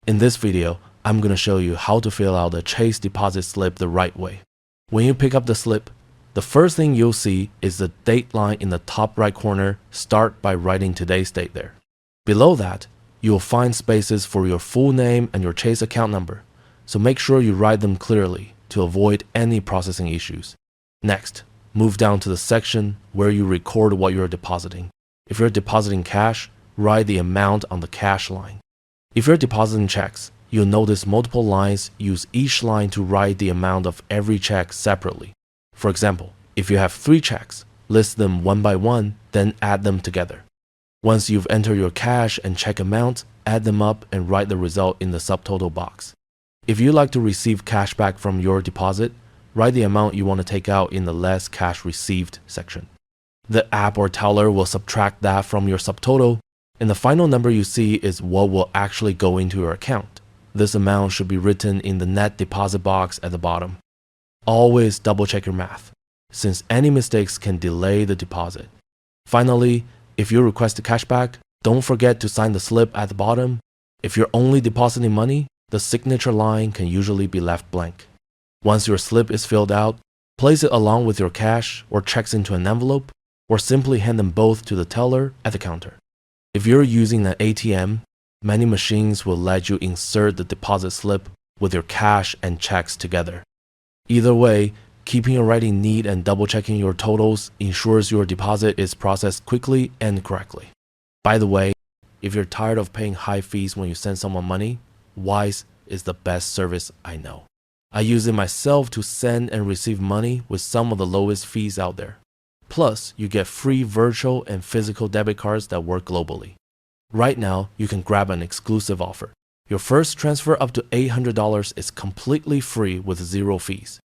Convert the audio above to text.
In this video, I'm going to show you how to fill out the Chase deposit slip the right way. When you pick up the slip, the first thing you'll see is the date line in the top right corner. Start by writing today's date there. Below that, you'll find spaces for your full name and your Chase account number, so make sure you write them clearly to avoid any processing issues. Next, move down to the section where you record what you're depositing. If you're depositing cash, write the amount on the cash line. If you're depositing checks, you'll notice multiple lines. Use each line to write the amount of every check separately. For example, if you have 3 checks, list them one by one, then add them together. Once you've entered your cash and check amount, add them up and write the result in the subtotal box. If you like to receive cash back from your deposit, write the amount you want to take out in the less cash received section. The app or teller will subtract that from your subtotal, and the final number you see is what will actually go into your account. This amount should be written in the net deposit box at the bottom. Always double check your math, since any mistakes can delay the deposit. Finally, if you request a cashback, don't forget to sign the slip at the bottom. If you're only depositing money, the signature line can usually be left blank. Once your slip is filled out, place it along with your cash or checks into an envelope, or simply hand them both to the teller at the counter. If you're using an ATM, many machines will let you insert the deposit slip with your cash and checks together. Either way, keeping your writing neat and double-checking your totals ensures your deposit is processed quickly and correctly. By the way, if you're tired of paying high fees when you send someone money, Wise is the best service I know. I use it myself to send and receive money with some of the lowest fees out there. Plus, you get free virtual and physical debit cards that work globally. Right now, you can grab an exclusive offer. Your first transfer up to $800 is completely free with 0 fees.